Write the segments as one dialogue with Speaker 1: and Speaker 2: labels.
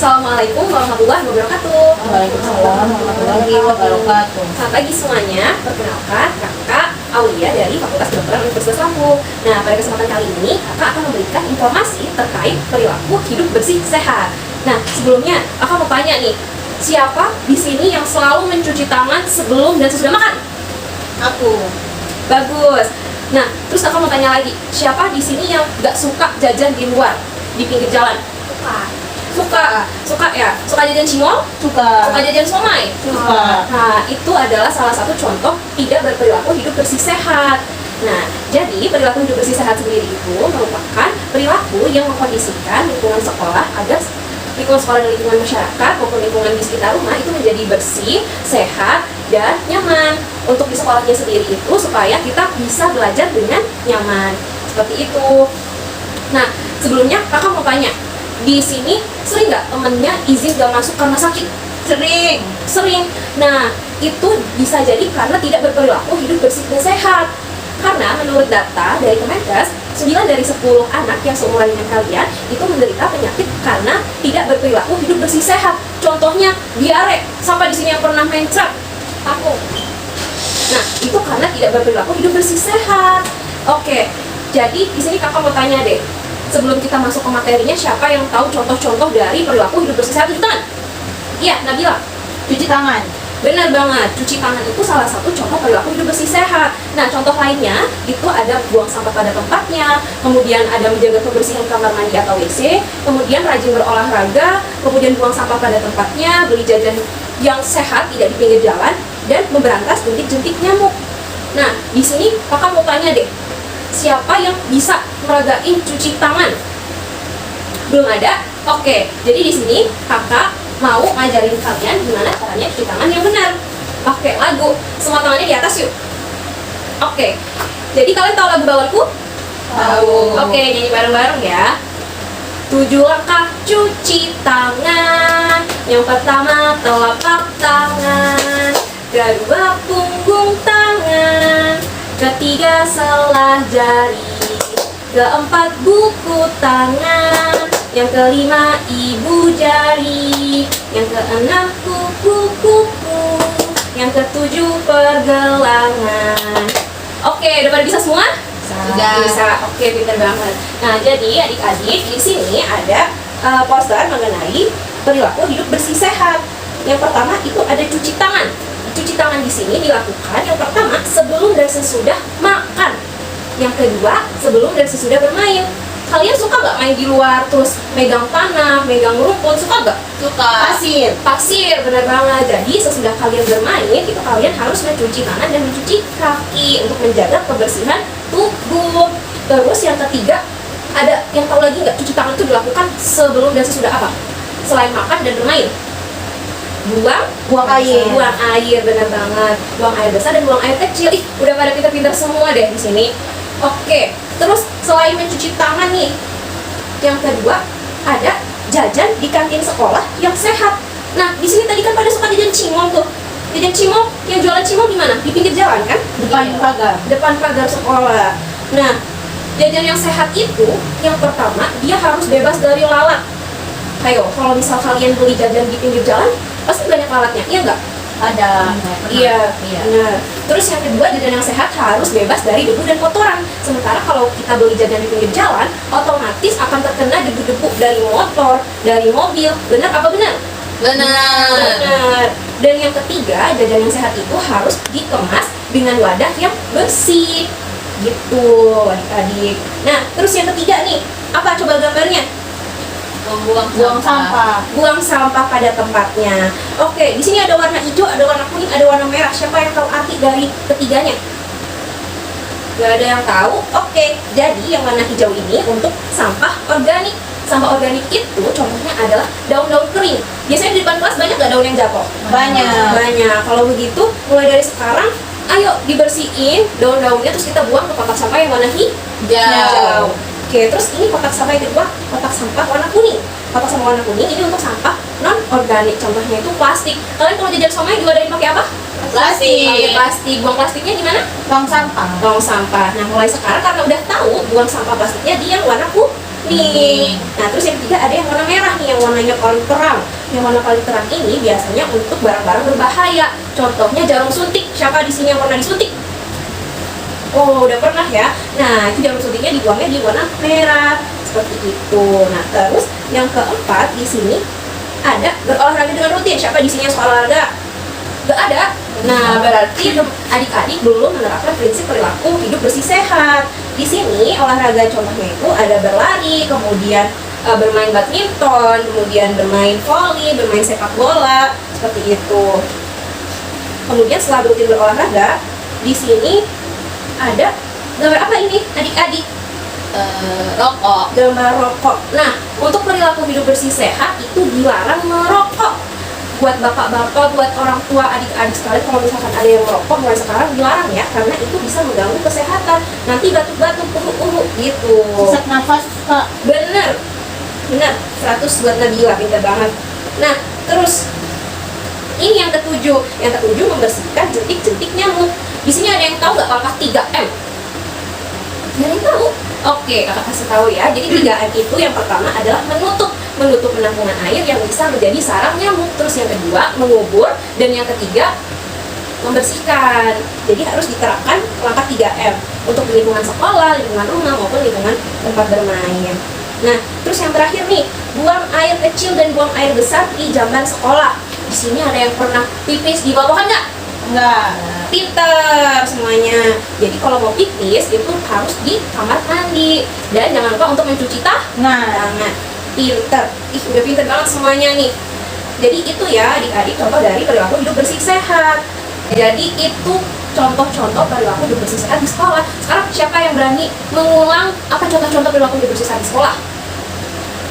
Speaker 1: Assalamualaikum warahmatullahi wabarakatuh.
Speaker 2: Waalaikumsalam warahmatullahi wabarakatuh.
Speaker 1: Selamat pagi semuanya. Perkenalkan, kakak Aulia dari Fakultas Kedokteran Universitas Lampung. Nah, pada kesempatan kali ini, kakak akan memberikan informasi terkait perilaku hidup bersih sehat. Nah, sebelumnya, kakak mau tanya nih, siapa di sini yang selalu mencuci tangan sebelum dan sesudah makan?
Speaker 2: Aku.
Speaker 1: Bagus. Nah, terus kakak mau tanya lagi, siapa di sini yang gak suka jajan di luar, di pinggir jalan? Suka ya? Suka jajan cimol? Suka jajan somai?
Speaker 2: Suka.
Speaker 1: Nah, itu adalah salah satu contoh tidak berperilaku hidup bersih sehat. Nah, jadi perilaku hidup bersih sehat sendiri itu merupakan perilaku yang mengkondisikan lingkungan sekolah agar lingkungan sekolah dan lingkungan masyarakat maupun lingkungan di sekitar rumah itu menjadi bersih, sehat, dan nyaman. Untuk di sekolahnya sendiri itu supaya kita bisa belajar dengan nyaman. Seperti itu. Nah, sebelumnya kakak mau tanya, di sini sering nggak temennya izin gak masuk karena sakit? Sering. Nah, itu bisa jadi karena tidak berperilaku hidup bersih dan sehat. Karena menurut data dari Kemenkes, 9 dari 10 anak yang seumuran dengan kalian itu menderita penyakit karena tidak berperilaku hidup bersih sehat. Contohnya diare. Sampai di sini yang pernah mencret? Aku. Nah, itu karena tidak berperilaku hidup bersih sehat. Oke, jadi di sini kakak mau tanya deh. Sebelum kita masuk ke materinya, siapa yang tahu contoh-contoh dari perilaku hidup bersih sehat? Cuci tangan. Iya, Nabila.
Speaker 2: Cuci tangan.
Speaker 1: Benar banget, cuci tangan itu salah satu contoh perilaku hidup bersih sehat. Nah, contoh lainnya itu ada buang sampah pada tempatnya, kemudian ada menjaga kebersihan kamar mandi atau WC, kemudian rajin berolahraga, kemudian buang sampah pada tempatnya, beli jajan yang sehat tidak di pinggir jalan, dan memberantas jentik-jentik nyamuk. Nah, di sini kakak mau tanya deh, siapa yang bisa meragain cuci tangan? Belum ada? Oke, jadi di sini kakak mau ngajarin kalian gimana caranya cuci tangan yang benar. Pakai lagu, semua tangannya di atas yuk. Oke, jadi kalian tahu lagu bawaanku?
Speaker 2: Tahu.
Speaker 1: Oke, nyanyi bareng-bareng ya. 7 langkah cuci tangan. Yang pertama telapak tangan, kedua punggung tangan, ketiga selah jari, keempat buku tangan, yang kelima ibu jari, yang keenam kuku-kuku, yang ketujuh pergelangan. Oke, udah pada bisa semua?
Speaker 2: Sudah.
Speaker 1: Bisa. Oke, pintar banget. Nah, jadi adik-adik di sini ada poster mengenai perilaku hidup bersih sehat. Yang pertama itu ada cuci tangan. Cuci tangan di sini dilakukan yang pertama sebelum dan sesudah makan. Yang kedua sebelum dan sesudah bermain. Kalian suka nggak main di luar terus megang tanah, megang rumput? Suka nggak?
Speaker 2: Suka.
Speaker 1: Pasir, benar banget. Jadi sesudah kalian bermain itu kalian harus mencuci tangan dan mencuci kaki untuk menjaga kebersihan tubuh. Terus yang ketiga ada yang tahu lagi nggak cuci tangan itu dilakukan sebelum dan sesudah apa? Selain makan dan bermain. Buang air, benar banget. Buang air besar dan buang air kecil. Ih, udah pada pintar-pintar semua deh di sini. Oke, terus selain mencuci tangan nih, yang kedua ada jajan di kantin sekolah yang sehat. Nah, di sini tadi kan pada suka jajan cimol tuh. Jajan cimol, yang jualan cimol di mana? Di pinggir jalan kan? Depan pagar sekolah. Nah, jajan yang sehat itu yang pertama dia harus bebas dari lalat. Ayo, kalau misal kalian beli jajan di pinggir jalan, pasti banyak lalatnya, iya nggak?
Speaker 2: Ada.
Speaker 1: Iya. Nah, terus yang kedua jajan yang sehat harus bebas dari debu dan kotoran. Sementara kalau kita beli jajan di pinggir jalan, otomatis akan terkena debu-debu dari motor, dari mobil. Benar apa benar? Benar. Dan yang ketiga, jajan yang sehat itu harus dikemas dengan wadah yang bersih. Gitu, adik-adik. Nah, terus yang ketiga nih, apa coba gambarnya?
Speaker 2: Buang sampah.
Speaker 1: Buang sampah pada tempatnya. Oke, di sini ada warna hijau, ada warna kuning, ada warna merah. Siapa yang tahu arti dari ketiganya? Gak ada yang tahu? Oke, jadi yang warna hijau ini untuk sampah organik. Sampah organik itu contohnya adalah daun-daun kering. Biasanya di depan kelas banyak gak daun yang jatuh? Banyak. Kalau begitu, mulai dari sekarang, ayo dibersihin daun-daunnya terus kita buang ke kotak sampah yang warna hijau. Oke, terus ini kotak sampah yang kedua, kotak sampah warna kuning. Kotak sampah warna kuning ini untuk sampah non-organik, contohnya itu plastik. Kalian kalau jajan somai diwadahin pakai apa? Pakai plastik. Buang plastiknya di mana?
Speaker 2: Buang sampah.
Speaker 1: Buang sampah. Nah, mulai sekarang karena udah tahu buang sampah plastiknya dia yang warna kuning. Nah, terus yang ketiga ada yang warna merah nih, yang warnanya paling terang. Yang warna paling terang ini biasanya untuk barang-barang berbahaya. Contohnya jarum suntik. Siapa di sini yang pernah disuntik? Oh, udah pernah ya. Nah, itu jarum suntiknya dibuangnya di warna merah seperti itu. Nah, terus yang keempat di sini ada berolahraga dengan rutin. Siapa di sini yang suka olahraga? Gak ada. Nah, berarti adik-adik belum menerapkan prinsip perilaku hidup bersih sehat. Di sini olahraga contohnya itu ada berlari, kemudian bermain badminton, kemudian bermain voli, bermain sepak bola, seperti itu. Kemudian setelah rutin berolahraga, di sini ada gambar apa ini, adik-adik?
Speaker 2: Rokok.
Speaker 1: Gambar rokok. Nah, untuk perilaku hidup bersih sehat itu dilarang merokok. Buat bapak-bapak, buat orang tua, adik-adik sekalian, kalau misalkan ada yang merokok mulai sekarang dilarang ya, karena itu bisa mengganggu kesehatan. Nanti batuk-batuk, uhu-uhu gitu.
Speaker 2: Sesak nafas, Kak.
Speaker 1: Bener, 100 buat Nabila, pintar banget. Nah, terus ini yang ketujuh. Yang ketujuh membersihkan jentik-jentik nyamuk. Di sini ada yang tahu nggak pangkat 3M? Ada yang tahu? Oke, kakak kasih tahu ya. Jadi 3M itu yang pertama adalah menutup penampungan air yang bisa menjadi sarang nyamuk. Terus yang kedua mengubur, dan yang ketiga membersihkan. Jadi harus diterapkan langkah 3M untuk lingkungan sekolah, lingkungan rumah maupun lingkungan tempat bermain. Nah, terus yang terakhir nih, buang air kecil dan buang air besar di jamban sekolah. Di sini ada yang pernah pipis di bawah nggak?
Speaker 2: Enggak.
Speaker 1: Pinter semuanya. Jadi kalau mau pipis itu harus di kamar mandi, dan jangan lupa untuk mencuci tangan. Pinter. Ih, udah pinter banget semuanya nih. Jadi itu ya adik-adik contoh dari perilaku hidup bersih sehat. Jadi itu contoh-contoh perilaku hidup bersih sehat di sekolah. Sekarang siapa yang berani mengulang apa contoh-contoh perilaku hidup bersih sehat di sekolah?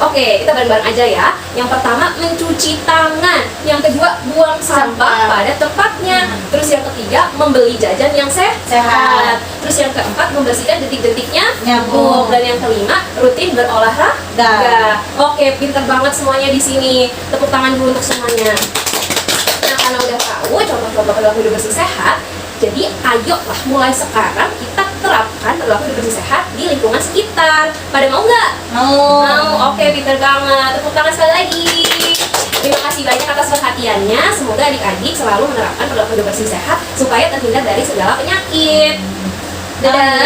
Speaker 1: Oke, kita bareng-bareng aja ya. Yang pertama mencuci tangan, yang kedua buang sampah pada tempatnya, terus yang ketiga membeli jajan yang sehat, terus yang keempat membersihkan detik-detiknya nyamuk, dan yang kelima rutin berolahraga. Oke, pinter banget semuanya di sini. Tepuk tangan dulu untuk semuanya. Nah, karena udah tahu contoh-contoh perilaku hidup bersih sehat, jadi ayolah mulai sekarang kita terapkan perilaku hidup bersih sehat di lingkungan sekitar. Pada mau nggak? Mau. Oke, pinter banget. Tepuk tangan sekali lagi. Terima kasih banyak atas perhatiannya. Semoga adik-adik selalu menerapkan perilaku hidup bersih sehat supaya terhindar dari segala penyakit. Dadah.